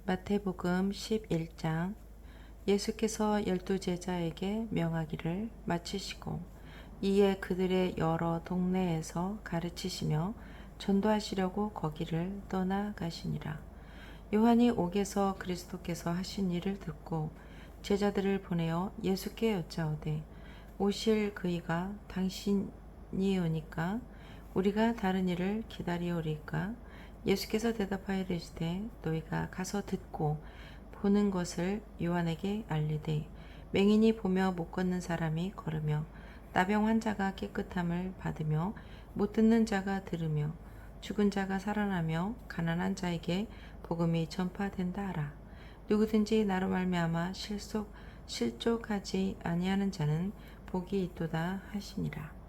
마태복음 11장. 예수께서 12제자에게 명하기를 마치시고 이에 그들의 여러 동네에서 가르치시며 전도하시려고 거기를 떠나가시니라. 요한이 옥에서 그리스도께서 하신 일을 듣고 제자들을 보내어 예수께 여짜오되 오실 그이가 당신이오니까 우리가 다른 일을 기다리오리까? 예수께서 대답하여 이르시되 너희가 가서 듣고 보는 것을 요한에게 알리되 맹인이 보며 못 걷는 사람이 걸으며 나병 환자가 깨끗함을 받으며 못 듣는 자가 들으며 죽은 자가 살아나며 가난한 자에게 복음이 전파된다 하라. 누구든지 나로 말미암아 실족하지 아니하는 자는 복이 있도다 하시니라.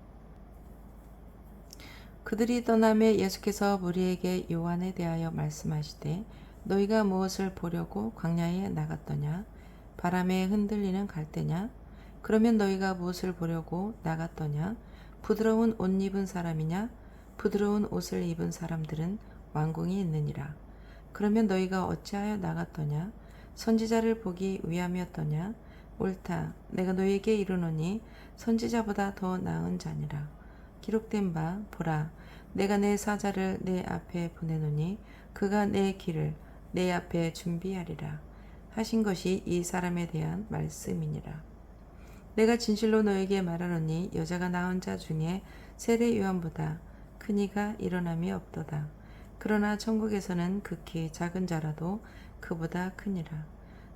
그들이 떠나매 예수께서 무리에게 요한에 대하여 말씀하시되 너희가 무엇을 보려고 광야에 나갔더냐? 바람에 흔들리는 갈대냐? 그러면 너희가 무엇을 보려고 나갔더냐? 부드러운 옷 입은 사람이냐? 부드러운 옷을 입은 사람들은 왕궁이 있느니라. 그러면 너희가 어찌하여 나갔더냐? 선지자를 보기 위함이었더냐? 옳다. 내가 너희에게 이르노니 선지자보다 더 나은 자니라. 기록된 바 보라, 내가 내 사자를 내 앞에 보내노니 그가 내 길을 내 앞에 준비하리라 하신 것이 이 사람에 대한 말씀이니라. 내가 진실로 너에게 말하노니 여자가 낳은 자 중에 세례 요한보다 큰 이가 일어남이 없도다. 그러나 천국에서는 극히 작은 자라도 그보다 크니라.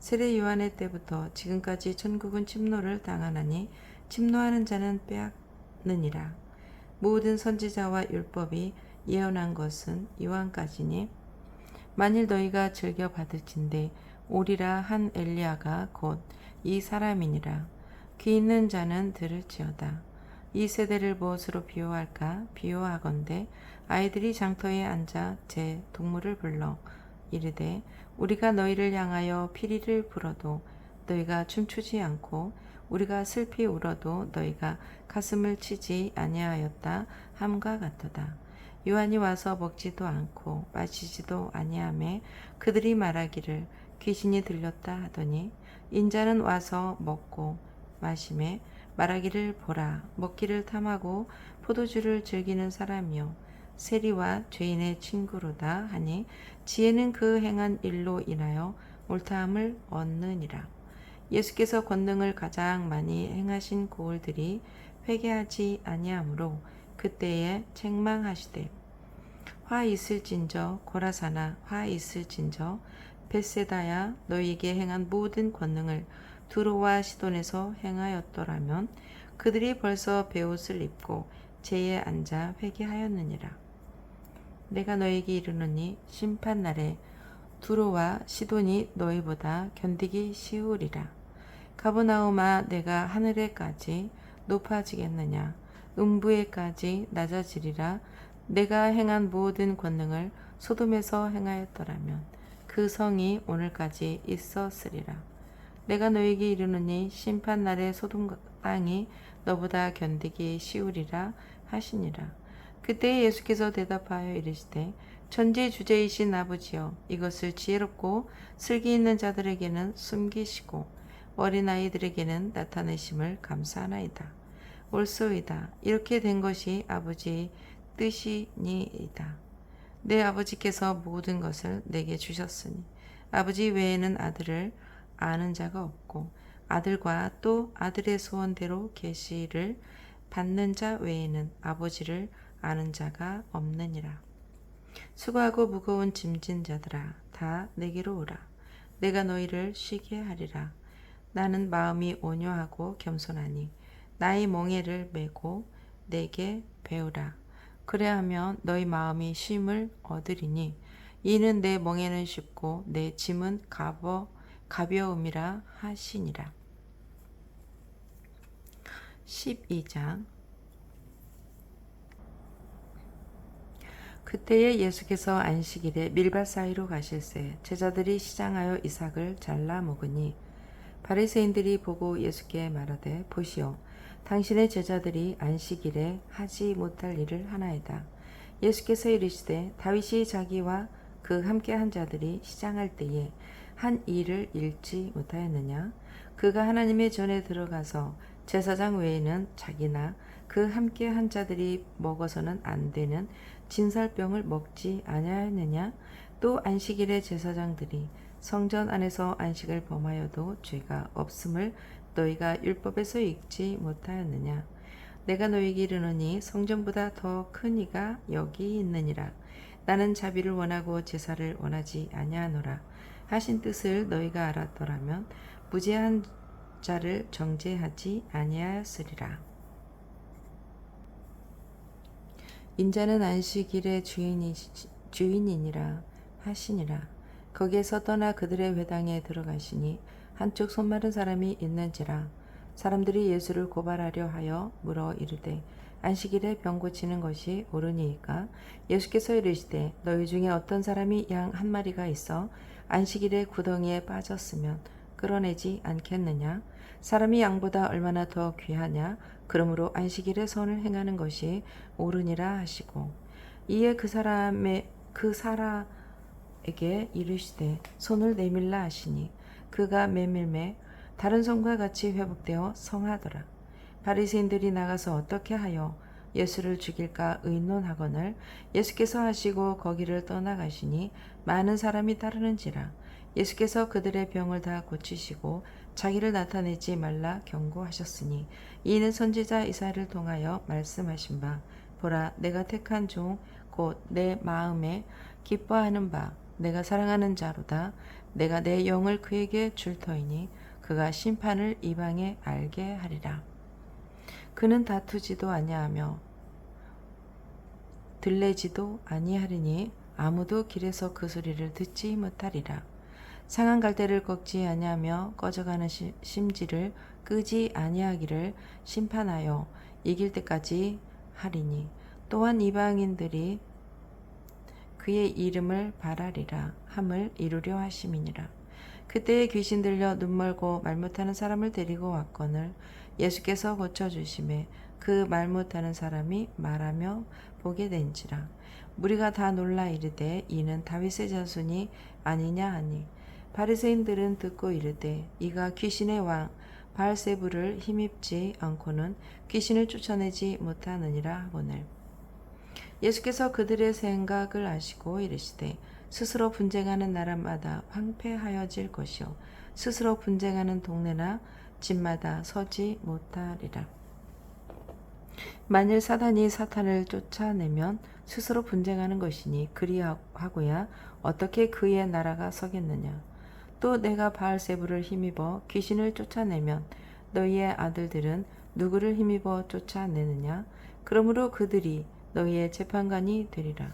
세례 요한의 때부터 지금까지 천국은 침노를 당하나니 침노하는 자는 빼앗느니라. 모든 선지자와 율법이 예언한 것은 요한까지니 만일 너희가 즐겨 받을진대 오리라 한 엘리야가 곧 이 사람이니라. 귀 있는 자는 들을지어다. 이 세대를 무엇으로 비유할까? 비유하건대 아이들이 장터에 앉아 제 동물을 불러 이르되 우리가 너희를 향하여 피리를 불어도 너희가 춤추지 않고 우리가 슬피 울어도 너희가 가슴을 치지 아니하였다 함과 같도다. 요한이 와서 먹지도 않고 마시지도 아니하매 그들이 말하기를 귀신이 들렸다 하더니 인자는 와서 먹고 마시매 말하기를 보라 먹기를 탐하고 포도주를 즐기는 사람이요 세리와 죄인의 친구로다 하니 지혜는 그 행한 일로 인하여 옳다함을 얻느니라. 예수께서 권능을 가장 많이 행하신 고을들이 회개하지 아니하므로 그때에 책망하시되 화 있을진저 고라사나 화 있을진저 벳세다야 너희에게 행한 모든 권능을 두로와 시돈에서 행하였더라면 그들이 벌써 베옷을 입고 제에 앉아 회개하였느니라. 내가 너희에게 이르노니 심판날에 두로와 시돈이 너희보다 견디기 쉬우리라. 가버나움아 내가 하늘에까지 높아지겠느냐? 음부에까지 낮아지리라. 내가 행한 모든 권능을 소돔에서 행하였더라면 그 성이 오늘까지 있었으리라. 내가 너에게 이르노니 심판날에 소돔 땅이 너보다 견디기 쉬우리라 하시니라. 그때 예수께서 대답하여 이르시되 천지주제이신 아버지여 이것을 지혜롭고 슬기 있는 자들에게는 숨기시고 어린아이들에게는 나타내심을 감사하나이다. 옳소이다. 이렇게 된 것이 아버지의 뜻이니이다. 내 아버지께서 모든 것을 내게 주셨으니 아버지 외에는 아들을 아는 자가 없고 아들과 또 아들의 소원대로 계시를 받는 자 외에는 아버지를 아는 자가 없느니라. 수고하고 무거운 짐진 자들아 다 내게로 오라. 내가 너희를 쉬게 하리라. 나는 마음이 온유하고 겸손하니 나의 멍에를 메고 내게 배우라. 그래하면 너희 마음이 쉼을 얻으리니 이는 내 멍에는 쉽고 내 짐은 가벼움이라 하시니라. 12장. 그때에 예수께서 안식일에 밀밭 사이로 가실새 제자들이 시장하여 이삭을 잘라 먹으니 바리새인들이 보고 예수께 말하되 보시오 당신의 제자들이 안식일에 하지 못할 일을 하나이다. 예수께서 이르시되 다윗이 자기와 그 함께한 자들이 시장할 때에 한 일을 잃지 못하였느냐? 그가 하나님의 전에 들어가서 제사장 외에는 자기나 그 함께한 자들이 먹어서는 안 되는 진설병을 먹지 아니하였느냐? 또 안식일에 제사장들이 성전 안에서 안식을 범하여도 죄가 없음을 너희가 율법에서 읽지 못하였느냐? 내가 너희에게 이르노니 성전보다 더 큰 이가 여기 있느니라. 나는 자비를 원하고 제사를 원하지 아니하노라 하신 뜻을 너희가 알았더라면 무죄한 자를 정죄하지 아니하였으리라. 인자는 안식일의 주인이니라 하시니라. 거기에서 떠나 그들의 회당에 들어가시니 한쪽 손 마른 사람이 있는지라. 사람들이 예수를 고발하려 하여 물어 이르되 안식일에 병 고치는 것이 옳으니이까? 예수께서 이르시되 너희 중에 어떤 사람이 양 한 마리가 있어 안식일에 구덩이에 빠졌으면 끌어내지 않겠느냐? 사람이 양보다 얼마나 더 귀하냐? 그러므로 안식일에 선을 행하는 것이 옳으니라 하시고 이에 그 사람에게 이르시되 손을 내밀라 하시니 그가 메밀매 다른 손과 같이 회복되어 성하더라. 바리새인들이 나가서 어떻게 하여 예수를 죽일까 의논하거늘 예수께서 하시고 거기를 떠나가시니 많은 사람이 따르는지라. 예수께서 그들의 병을 다 고치시고 자기를 나타내지 말라 경고하셨으니 이는 선지자 이사야를 통하여 말씀하신 바 보라 내가 택한 종 곧 내 마음에 기뻐하는 바 내가 사랑하는 자로다. 내가 내 영을 그에게 줄 터이니 그가 심판을 이방에 알게 하리라. 그는 다투지도 아니하며 들레지도 아니하리니 아무도 길에서 그 소리를 듣지 못하리라. 상한 갈대를 꺾지 아니하며 꺼져가는 심지를 끄지 아니하기를 심판하여 이길 때까지 하리니 또한 이방인들이 그의 이름을 바라리라 함을 이루려 하심이니라. 그때에 귀신 들려 눈멀고 말 못하는 사람을 데리고 왔거늘 예수께서 고쳐주심에 그 말 못하는 사람이 말하며 보게 된지라. 무리가 다 놀라 이르되 이는 다윗의 자손이 아니냐 하니 바리새인들은 듣고 이르되 이가 귀신의 왕 바알세불을 힘입지 않고는 귀신을 쫓아내지 못하느니라 하거늘 예수께서 그들의 생각을 아시고 이르시되 스스로 분쟁하는 나라마다 황폐하여질 것이요 스스로 분쟁하는 동네나 집마다 서지 못하리라. 만일 사단이 사탄을 쫓아내면 스스로 분쟁하는 것이니 그리하고야 어떻게 그의 나라가 서겠느냐. 또 내가 바알세불을 힘입어 귀신을 쫓아내면 너희의 아들들은 누구를 힘입어 쫓아내느냐. 그러므로 그들이 너희의 재판관이 되리라.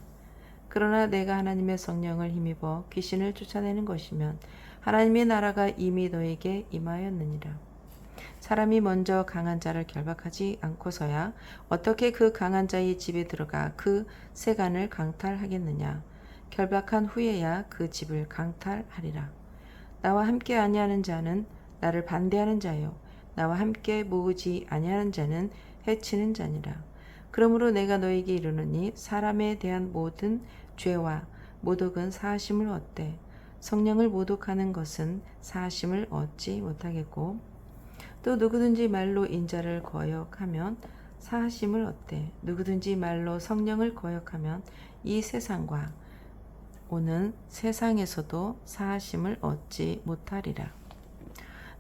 그러나 내가 하나님의 성령을 힘입어 귀신을 쫓아내는 것이면 하나님의 나라가 이미 너에게 임하였느니라. 사람이 먼저 강한 자를 결박하지 않고서야 어떻게 그 강한 자의 집에 들어가 그 세간을 강탈하겠느냐. 결박한 후에야 그 집을 강탈하리라. 나와 함께 아니하는 자는 나를 반대하는 자요 나와 함께 모으지 아니하는 자는 해치는 자니라. 그러므로 내가 너에게 이르노니 사람에 대한 모든 죄와 모독은 사하심을 얻되 성령을 모독하는 것은 사하심을 얻지 못하겠고 또 누구든지 말로 인자를 거역하면 사하심을 얻되 누구든지 말로 성령을 거역하면 이 세상과 오는 세상에서도 사하심을 얻지 못하리라.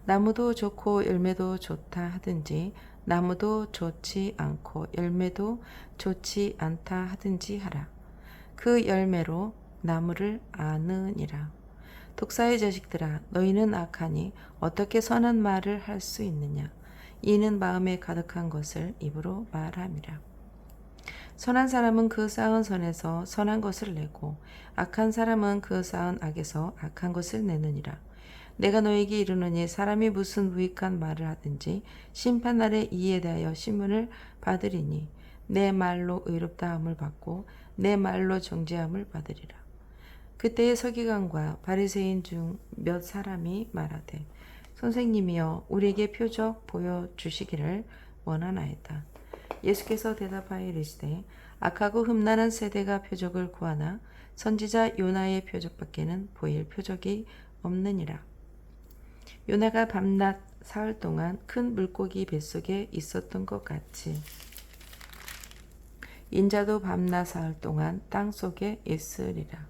나무도 좋고 열매도 좋다 하든지 나무도 좋지 않고 열매도 좋지 않다 하든지 하라. 그 열매로 나무를 아느니라. 독사의 자식들아 너희는 악하니 어떻게 선한 말을 할 수 있느냐. 이는 마음에 가득한 것을 입으로 말함이라. 선한 사람은 그 쌓은 선에서 선한 것을 내고 악한 사람은 그 쌓은 악에서 악한 것을 내느니라. 내가 너에게 이르노니 사람이 무슨 무익한 말을 하든지 심판날에 이에 대하여 신문을 받으리니 내 말로 의롭다함을 받고 내 말로 정죄함을 받으리라. 그때의 서기관과 바리새인 중 몇 사람이 말하되 선생님이여 우리에게 표적 보여주시기를 원하나이다. 예수께서 대답하여 이르시되 악하고 흠난한 세대가 표적을 구하나 선지자 요나의 표적밖에는 보일 표적이 없느니라. 요나가 밤낮 사흘 동안 큰 물고기 뱃속에 있었던 것 같이 인자도 밤낮 사흘 동안 땅 속에 있으리라.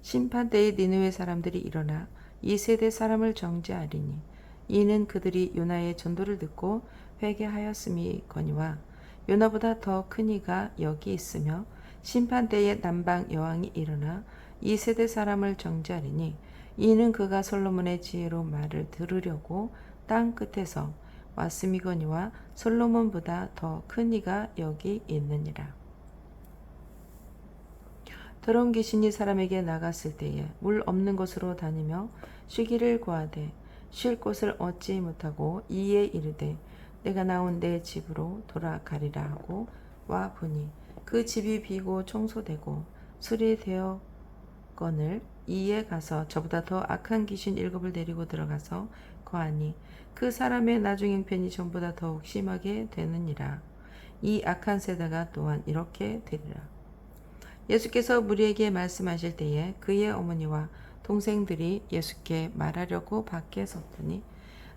심판 때에 니느웨 사람들이 일어나 이 세대 사람을 정죄하리니 이는 그들이 요나의 전도를 듣고 회개하였음이거니와 요나보다 더 큰 이가 여기 있으며 심판 때에 남방 여왕이 일어나 이 세대 사람을 정죄하리니 이는 그가 솔로몬의 지혜로 말을 들으려고 땅 끝에서 왔음이거니와 솔로몬보다 더 큰 이가 여기 있느니라. 더러운 귀신이 사람에게 나갔을 때에 물 없는 곳으로 다니며 쉬기를 구하되 쉴 곳을 얻지 못하고 이에 이르되 내가 나온 내 집으로 돌아가리라 하고 와 보니 그 집이 비고 청소되고 수리되었거늘 이에 가서 저보다 더 악한 귀신 7을 데리고 들어가서 거하니 그 사람의 나중 형편이 전보다 더욱 심하게 되느니라. 이 악한 세대가 또한 이렇게 되리라. 예수께서 무리에게 말씀하실 때에 그의 어머니와 동생들이 예수께 말하려고 밖에 섰더니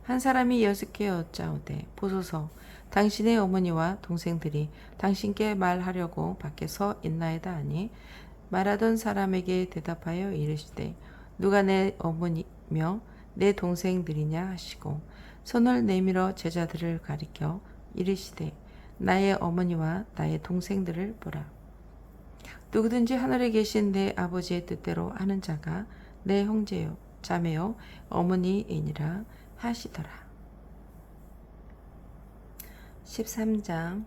한 사람이 예수께 여짜오되 보소서 당신의 어머니와 동생들이 당신께 말하려고 밖에 서 있나이다 하니 말하던 사람에게 대답하여 이르시되 누가 내 어머니며 내 동생들이냐 하시고 손을 내밀어 제자들을 가리켜 이르시되 나의 어머니와 나의 동생들을 보라. 누구든지 하늘에 계신 내 아버지의 뜻대로 하는 자가 내 형제요 자매요 어머니이니라 하시더라. 13장.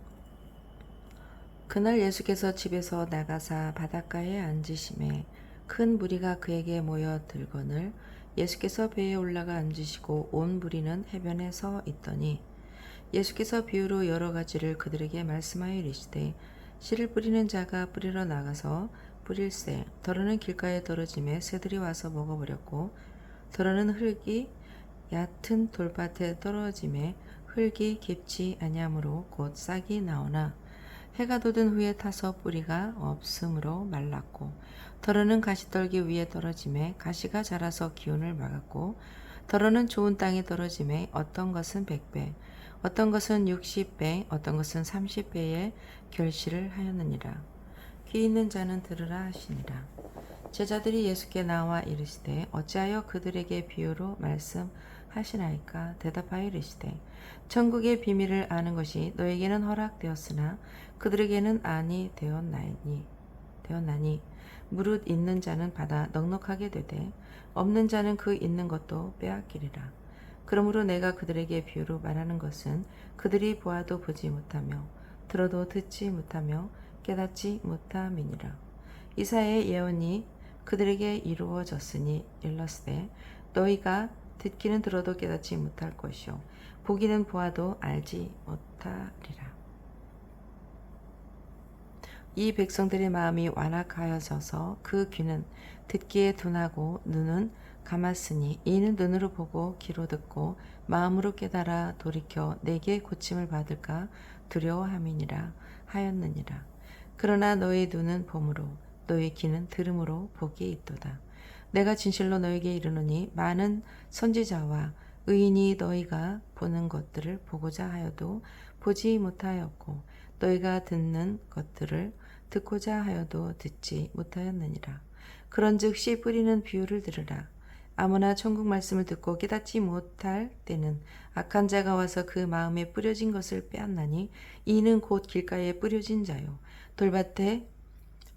그날 예수께서 집에서 나가사 바닷가에 앉으심에 큰 무리가 그에게 모여 들거늘 예수께서 배에 올라가 앉으시고 온 무리는 해변에 서 있더니 예수께서 비유로 여러 가지를 그들에게 말씀하여 이르시되 씨를 뿌리는 자가 뿌리러 나가서 뿌릴새 더러는 길가에 떨어짐에 새들이 와서 먹어버렸고 더러는 흙이 얕은 돌밭에 떨어짐에 흙이 깊지 아니하므로 곧 싹이 나오나 해가 돋은 후에 타서 뿌리가 없으므로 말랐고 더러는 가시떨기 위에 떨어짐에 가시가 자라서 기운을 막았고 더러는 좋은 땅에 떨어짐에 어떤 것은 100배 어떤 것은 60배 어떤 것은 30배의 결실을 하였느니라. 귀 있는 자는 들으라 하시니라. 제자들이 예수께 나와 이르시되 어찌하여 그들에게 비유로 말씀하시나이까. 대답하여 이르시되 천국의 비밀을 아는 것이 너에게는 허락되었으나 그들에게는 아니 되었나니 무릇 있는 자는 받아 넉넉하게 되되 없는 자는 그 있는 것도 빼앗기리라. 그러므로 내가 그들에게 비유로 말하는 것은 그들이 보아도 보지 못하며 들어도 듣지 못하며 깨닫지 못함이니라. 이사야의 예언이 그들에게 이루어졌으니 일렀으되 너희가 듣기는 들어도 깨닫지 못할 것이요 보기는 보아도 알지 못하리라. 이 백성들의 마음이 완악하여져서 그 귀는 듣기에 둔하고 눈은 감았으니 이는 눈으로 보고 귀로 듣고 마음으로 깨달아 돌이켜 내게 고침을 받을까 두려워함이니라 하였느니라. 그러나 너희 눈은 봄으로 너희 귀는 들음으로 복이 있도다. 내가 진실로 너에게 이르노니 많은 선지자와 의인이 너희가 보는 것들을 보고자 하여도 보지 못하였고 너희가 듣는 것들을 듣고자 하여도 듣지 못하였느니라. 그런즉 씨 뿌리는 비유를 들으라. 아무나 천국 말씀을 듣고 깨닫지 못할 때는 악한 자가 와서 그 마음에 뿌려진 것을 빼앗나니 이는 곧 길가에 뿌려진 자요 돌밭에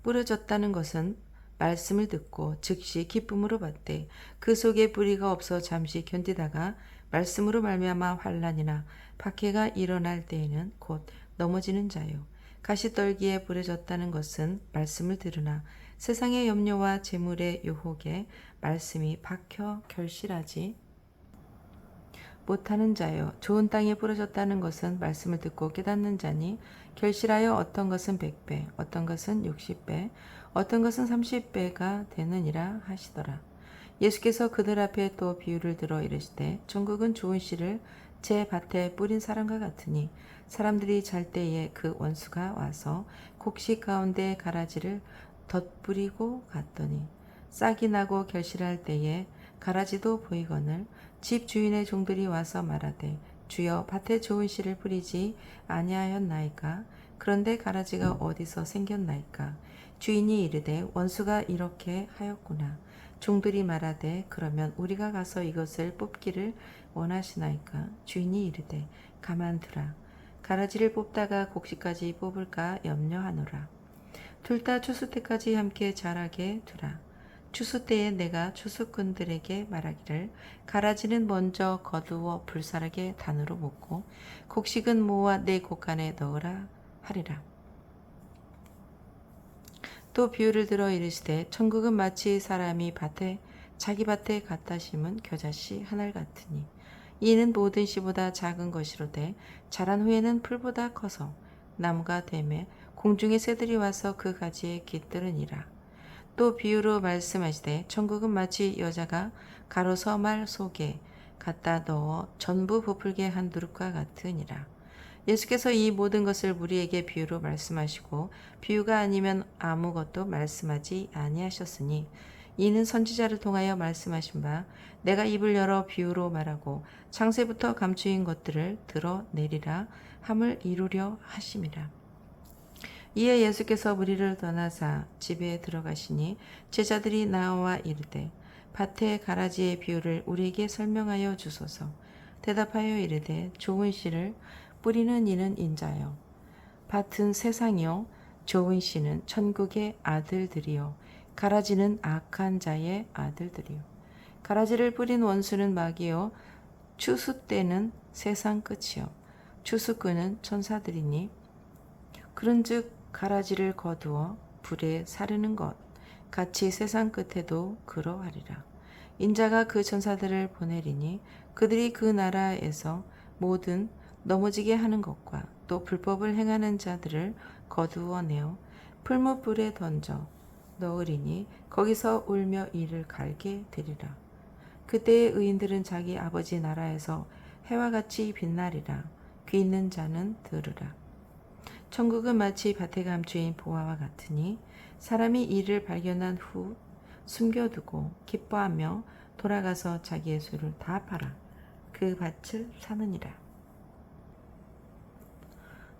뿌려졌다는 것은 말씀을 듣고 즉시 기쁨으로 받되 그 속에 뿌리가 없어 잠시 견디다가 말씀으로 말미암아 환난이나 박해가 일어날 때에는 곧 넘어지는 자요 가시떨기에 뿌려졌다는 것은 말씀을 들으나 세상의 염려와 재물의 유혹에 말씀이 박혀 결실하지 못하는 자요 좋은 땅에 뿌려졌다는 것은 말씀을 듣고 깨닫는 자니 결실하여 어떤 것은 100배 어떤 것은 60배 어떤 것은 30배가 되느니라 하시더라. 예수께서 그들 앞에 또 비유를 들어 이르시되 천국은 좋은 씨를 제 밭에 뿌린 사람과 같으니 사람들이 잘 때에 그 원수가 와서 곡식 가운데 가라지를 덧뿌리고 갔더니 싹이 나고 결실할 때에 가라지도 보이거늘 집 주인의 종들이 와서 말하되 주여 밭에 좋은 씨를 뿌리지 아니하였나이까? 그런데 가라지가 어디서 생겼나이까? 주인이 이르되 원수가 이렇게 하였구나. 종들이 말하되 그러면 우리가 가서 이것을 뽑기를 원하시나이까? 주인이 이르되 가만두라. 가라지를 뽑다가 곡식까지 뽑을까 염려하노라. 둘 다 추수 때까지 함께 자라게 두라. 추수 때에 내가 추수꾼들에게 말하기를 가라지는 먼저 거두어 불사르게 단으로 묶고 곡식은 모아 내 곡간에 넣으라 하리라. 또 비유를 들어 이르시되 천국은 마치 사람이 자기 밭에 갖다 심은 겨자씨 하늘 같으니 이는 모든 씨보다 작은 것이로되 자란 후에는 풀보다 커서 나무가 되매 공중의 새들이 와서 그 가지에 깃들으니라. 또 비유로 말씀하시되 천국은 마치 여자가 가로서 말 속에 갖다 넣어 전부 부풀게 한 누룩과 같으니라. 예수께서 이 모든 것을 우리에게 비유로 말씀하시고 비유가 아니면 아무것도 말씀하지 아니하셨으니 이는 선지자를 통하여 말씀하신 바 내가 입을 열어 비유로 말하고 창세부터 감추인 것들을 드러내리라 함을 이루려 하심이라. 이에 예수께서 무리를 떠나사 집에 들어가시니 제자들이 나와 이르되 밭의 가라지의 비유를 우리에게 설명하여 주소서. 대답하여 이르되 좋은 씨를 뿌리는 이는 인자요 밭은 세상이요 좋은 씨는 천국의 아들들이요 가라지는 악한 자의 아들들이요 가라지를 뿌린 원수는 마귀요 추수 때는 세상 끝이요 추수꾼은 천사들이니 그런즉 가라지를 거두어 불에 사르는 것 같이 세상 끝에도 그러하리라. 인자가 그 천사들을 보내리니 그들이 그 나라에서 모든 넘어지게 하는 것과 또 불법을 행하는 자들을 거두어내어 풀무불에 던져 넣으리니 거기서 울며 이를 갈게 되리라. 그때의 의인들은 자기 아버지 나라에서 해와 같이 빛나리라. 귀 있는 자는 들으라. 천국은 마치 밭에 감추인 보화와 같으니 사람이 이를 발견한 후 숨겨두고 기뻐하며 돌아가서 자기의 소유를 다 팔아 그 밭을 사느니라.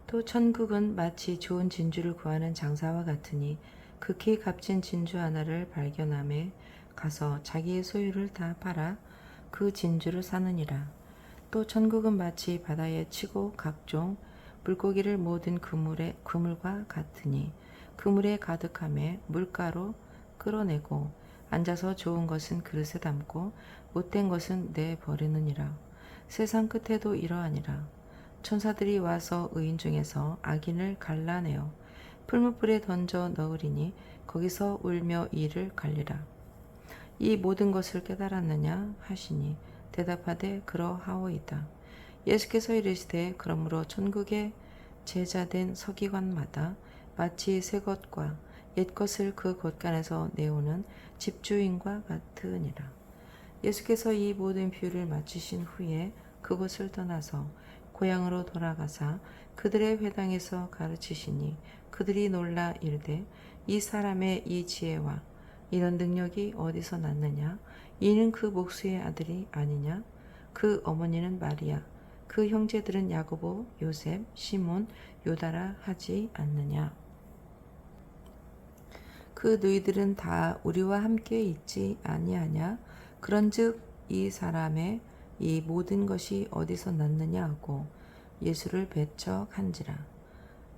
또 천국은 마치 좋은 진주를 구하는 장사와 같으니 극히 값진 진주 하나를 발견함에 가서 자기의 소유를 다 팔아 그 진주를 사느니라. 또 천국은 마치 바다에 치고 각종 물고기를 모든 그물과 같으니 그물에 가득함에 물가로 끌어내고 앉아서 좋은 것은 그릇에 담고 못된 것은 내버리느니라. 세상 끝에도 이러하니라. 천사들이 와서 의인 중에서 악인을 갈라내어 풀무불에 던져 넣으리니 거기서 울며 이를 갈리라. 이 모든 것을 깨달았느냐 하시니 대답하되 그러하오이다. 예수께서 이르시되 그러므로 천국의 제자된 서기관마다 마치 새 것과 옛 것을 그 곳간에서 내오는 집주인과 같으니라. 예수께서 이 모든 비유를 마치신 후에 그곳을 떠나서 고향으로 돌아가사 그들의 회당에서 가르치시니 그들이 놀라 이르되 이 사람의 이 지혜와 이런 능력이 어디서 났느냐? 이는 그 목수의 아들이 아니냐? 그 어머니는 마리아, 그 형제들은 야고보, 요셉, 시몬, 요다라 하지 않느냐? 그 너희들은 다 우리와 함께 있지 아니하냐? 그런즉 이 사람의 이 모든 것이 어디서 났느냐 하고 예수를 배척한지라.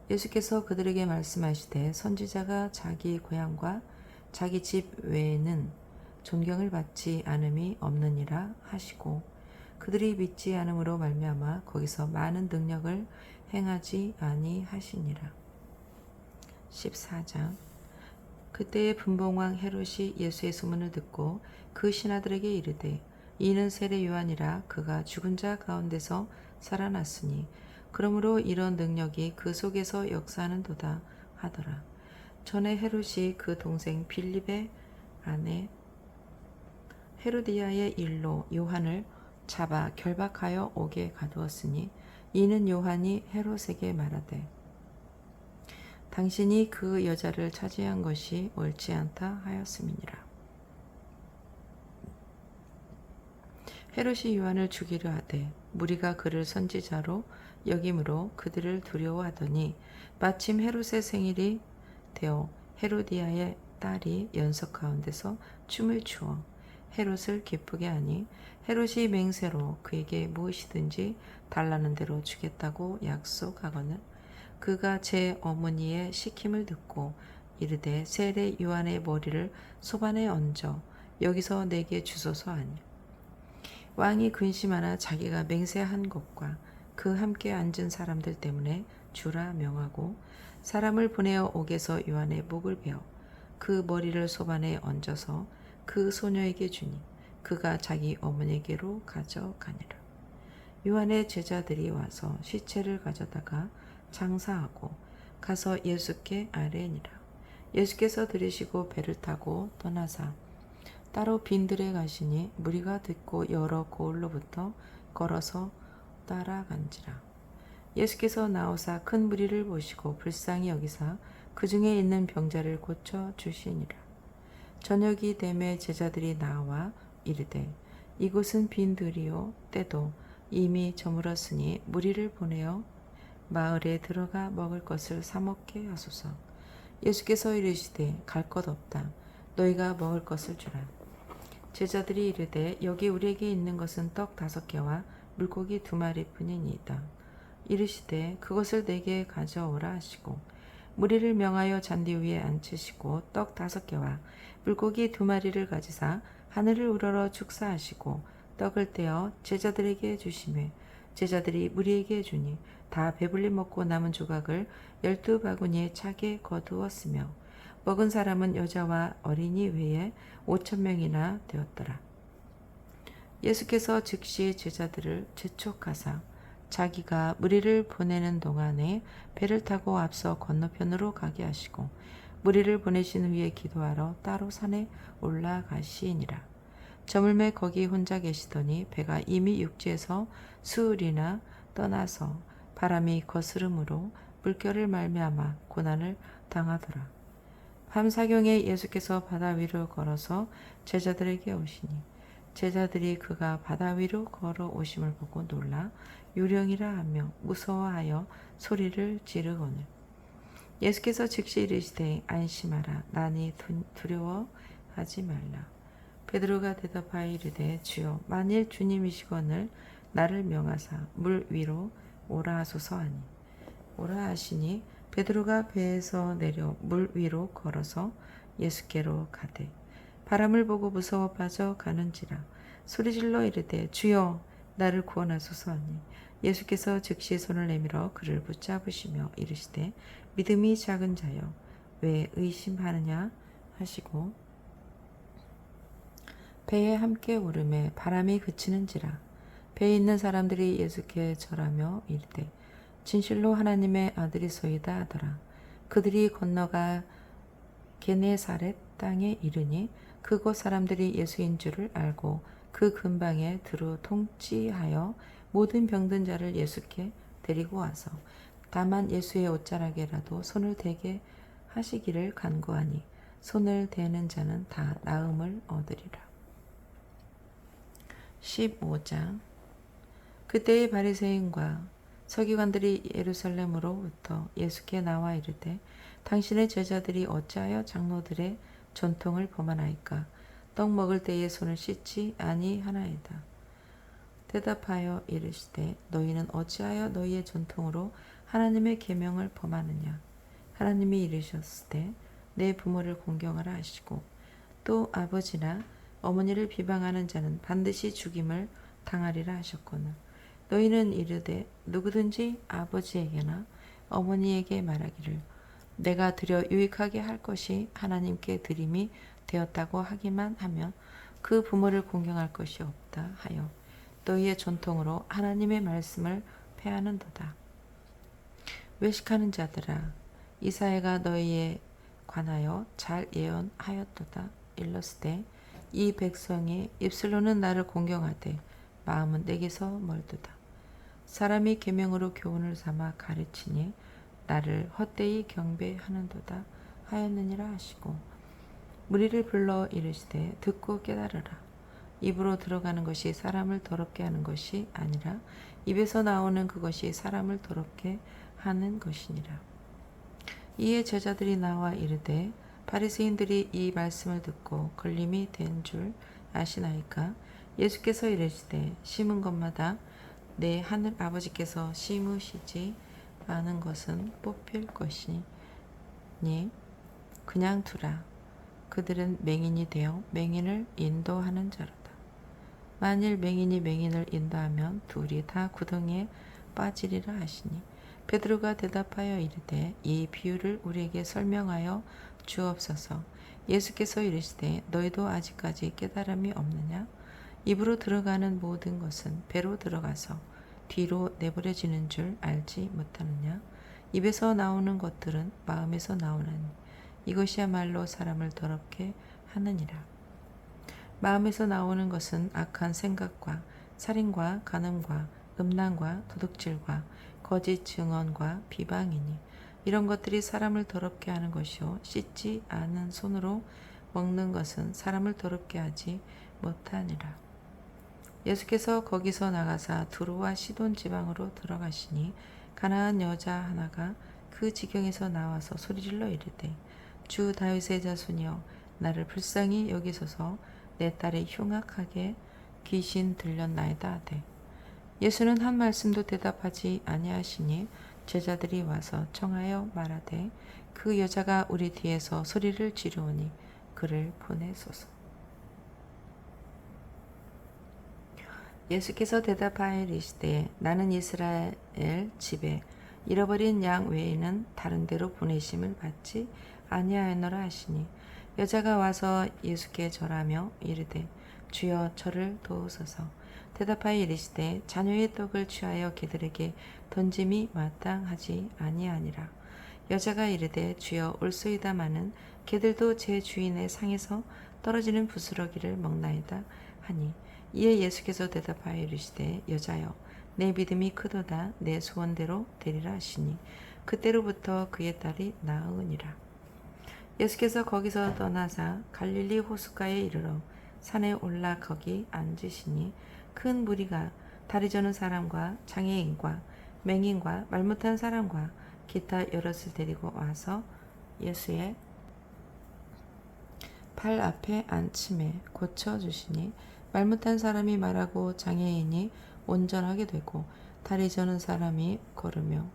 예수께서 그들에게 말씀하시되 선지자가 자기 고향과 자기 집 외에는 존경을 받지 않음이 없느니라 하시고 그들이 믿지 않음으로 말미암아 거기서 많은 능력을 행하지 아니하시니라. 14장. 그때의 분봉왕 헤롯이 예수의 소문을 듣고 그 신하들에게 이르되 이는 세례 요한이라 그가 죽은 자 가운데서 살아났으니 그러므로 이런 능력이 그 속에서 역사하는도다 하더라. 전에 헤롯이 그 동생 빌립의 아내 헤로디아의 일로 요한을 잡아 결박하여 옥에 가두었으니 이는 요한이 헤롯에게 말하되 당신이 그 여자를 차지한 것이 옳지 않다 하였음이니라. 헤롯이 요한을 죽이려 하되 무리가 그를 선지자로 여김으로 그들을 두려워하더니 마침 헤롯의 생일이 되어 헤로디아의 딸이 연석 가운데서 춤을 추어 헤롯을 기쁘게 하니 헤롯이 맹세로 그에게 무엇이든지 달라는 대로 주겠다고 약속하거늘 그가 제 어머니의 시킴을 듣고 이르되 세례 요한의 머리를 소반에 얹어 여기서 내게 주소서 하니 왕이 근심하나 자기가 맹세한 것과 그 함께 앉은 사람들 때문에 주라 명하고 사람을 보내어 옥에서 요한의 목을 베어 그 머리를 소반에 얹어서 그 소녀에게 주니 그가 자기 어머니에게로 가져가니라. 요한의 제자들이 와서 시체를 가져다가 장사하고 가서 예수께 아뢰니라. 예수께서 들으시고 배를 타고 떠나사 따로 빈들에 가시니 무리가 듣고 여러 고을로부터 걸어서 따라간지라. 예수께서 나오사 큰 무리를 보시고 불쌍히 여기사 그 중에 있는 병자를 고쳐 주시니라. 저녁이 되매 제자들이 나와 이르되 이곳은 빈들이요 때도 이미 저물었으니 무리를 보내어 마을에 들어가 먹을 것을 사 먹게 하소서. 예수께서 이르시되 갈 것 없다. 너희가 먹을 것을 주라. 제자들이 이르되 여기 우리에게 있는 것은 떡 5개와 물고기 2마리뿐이니이다. 이르시되 그것을 내게 가져오라 하시고 무리를 명하여 잔디 위에 앉히시고 떡 5개와 물고기 2마리를 가지사 하늘을 우러러 축사하시고 떡을 떼어 제자들에게 주시매 제자들이 무리에게 주니 다 배불리 먹고 남은 조각을 12바구니에 차게 거두었으며 먹은 사람은 여자와 어린이 외에 5,000명이나 되었더라. 예수께서 즉시 제자들을 재촉하사 자기가 무리를 보내는 동안에 배를 타고 앞서 건너편으로 가게 하시고 무리를 보내신 후에 기도하러 따로 산에 올라가시니라. 저물매 거기 혼자 계시더니 배가 이미 육지에서 수흘이나 떠나서 바람이 거스름으로 물결을 말미암아 고난을 당하더라. 밤사경에 예수께서 바다 위로 걸어서 제자들에게 오시니 제자들이 그가 바다 위로 걸어 오심을 보고 놀라 유령이라 하며 무서워하여 소리를 지르거늘 예수께서 즉시 이르시되 안심하라 나니 두려워하지 말라. 베드로가 대답하여 이르되 주여 만일 주님이시거늘 나를 명하사 물 위로 오라 하소서 하니 오라 하시니 베드로가 배에서 내려 물 위로 걸어서 예수께로 가되 바람을 보고 무서워 빠져 가는지라 소리질러 이르되 주여 나를 구원하소서 하니 예수께서 즉시 손을 내밀어 그를 붙잡으시며 이르시되 믿음이 작은 자여 왜 의심하느냐 하시고 배에 함께 오르매 바람이 그치는지라 배에 있는 사람들이 예수께 절하며 이르되 진실로 하나님의 아들이소이다 하더라. 그들이 건너가 게네사렛 땅에 이르니 그곳 사람들이 예수인 줄을 알고 그 근방에 두루 통치하여 모든 병든 자를 예수께 데리고 와서 다만 예수의 옷자락에라도 손을 대게 하시기를 간구하니 손을 대는 자는 다 나음을 얻으리라. 15장 그때의 바리새인과 서기관들이 예루살렘으로부터 예수께 나와 이르되 당신의 제자들이 어찌하여 장로들의 전통을 범하나이까 떡 먹을 때에 손을 씻지 아니하나이다. 대답하여 이르시되 너희는 어찌하여 너희의 전통으로 하나님의 계명을 범하느냐. 하나님이 이르셨으되 내 부모를 공경하라 하시고 또 아버지나 어머니를 비방하는 자는 반드시 죽임을 당하리라 하셨거늘 너희는 이르되 누구든지 아버지에게나 어머니에게 말하기를 내가 드려 유익하게 할 것이 하나님께 드림이 되었다고 하기만 하면 그 부모를 공경할 것이 없다 하여 너희의 전통으로 하나님의 말씀을 폐하는도다. 외식하는 자들아 이사야가 너희에 관하여 잘 예언하였도다. 일렀으되 이 백성이 입술로는 나를 공경하되 마음은 내게서 멀도다. 사람이 계명으로 교훈을 삼아 가르치니 나를 헛되이 경배하는도다 하였느니라 하시고 무리를 불러 이르시되 듣고 깨달으라. 입으로 들어가는 것이 사람을 더럽게 하는 것이 아니라 입에서 나오는 그것이 사람을 더럽게 하는 것이니라. 이에 제자들이 나와 이르되 바리새인들이 이 말씀을 듣고 걸림이 된 줄 아시나이까? 예수께서 이르시되 심은 것마다 내 하늘 아버지께서 심으시지 않은 것은 뽑힐 것이니 그냥 두라. 그들은 맹인이 되어 맹인을 인도하는 자로다. 만일 맹인이 맹인을 인도하면 둘이 다 구덩이에 빠지리라 하시니 베드로가 대답하여 이르되 이 비유를 우리에게 설명하여 주옵소서. 예수께서 이르시되 너희도 아직까지 깨달음이 없느냐? 입으로 들어가는 모든 것은 배로 들어가서 뒤로 내버려지는 줄 알지 못하느냐? 입에서 나오는 것들은 마음에서 나오나니 이것이야말로 사람을 더럽게 하느니라. 마음에서 나오는 것은 악한 생각과 살인과 간음과 음란과 도둑질과 거짓 증언과 비방이니 이런 것들이 사람을 더럽게 하는 것이요 씻지 않은 손으로 먹는 것은 사람을 더럽게 하지 못하니라. 예수께서 거기서 나가사 두로와 시돈 지방으로 들어가시니 가나안 여자 하나가 그 지경에서 나와서 소리질러 이르되 주 다윗의 자손이여 나를 불쌍히 여기소서. 내 딸이 흉악하게 귀신 들렸나이다 하되 예수는 한 말씀도 대답하지 아니하시니 제자들이 와서 청하여 말하되 그 여자가 우리 뒤에서 소리를 지르오니 그를 보내소서. 예수께서 대답하여 이르시되 나는 이스라엘 집에 잃어버린 양 외에는 다른 데로 보내심을 받지 아니하였노라 하시니 여자가 와서 예수께 절하며 이르되 주여 저를 도우소서. 대답하여 이르시되 자녀의 떡을 취하여 개들에게 던짐이 마땅하지 아니하니라. 여자가 이르되 주여 올소이다마는 개들도 제 주인의 상에서 떨어지는 부스러기를 먹나이다 하니 이에 예수께서 대답하여 이르시되 여자여 내 믿음이 크도다. 내 소원대로 되리라 하시니 그때로부터 그의 딸이 나으니라. 예수께서 거기서 떠나사 갈릴리 호숫가에 이르러 산에 올라 거기 앉으시니 큰 무리가 다리 저는 사람과 장애인과 맹인과 말 못한 사람과 기타 여럿을 데리고 와서 예수의 발 앞에 앉힘에 고쳐주시니 말 못한 사람이 말하고 장애인이 온전하게 되고 다리 저는 사람이 걸으며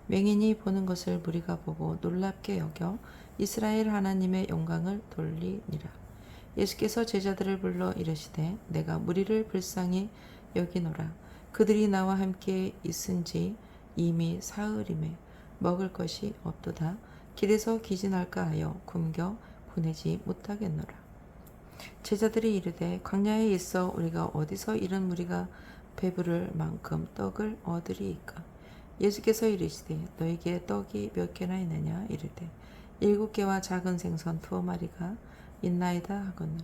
맹인이 보는 것을 무리가 보고 놀랍게 여겨 이스라엘 하나님의 영광을 돌리니라. 예수께서 제자들을 불러 이르시되 내가 무리를 불쌍히 여기노라. 그들이 나와 함께 있은지 이미 사흘임에 먹을 것이 없도다. 길에서 기진할까 하여 굶겨 보내지 못하겠노라. 제자들이 이르되 광야에 있어 우리가 어디서 이런 무리가 배부를 만큼 떡을 얻으리이까? 예수께서 이르시되 너에게 떡이 몇 개나 있느냐? 이르되 7개와 작은 생선 2마리가 있나이다 하거늘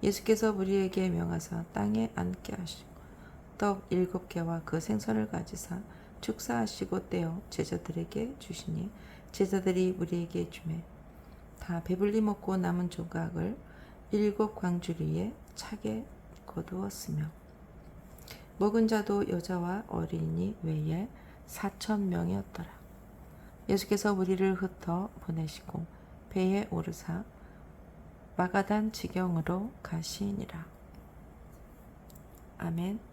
예수께서 무리에게 명하사 땅에 앉게 하시고 떡 7개와 그 생선을 가지사 축사하시고 떼어 제자들에게 주시니 제자들이 무리에게 주매 다 배불리 먹고 남은 조각을 7 광주리에 차게 거두었으며 먹은 자도 여자와 어린이 외에 4,000명이었더라. 예수께서 무리를 흩어 보내시고 배에 오르사 마가단 지경으로 가시니라. 아멘.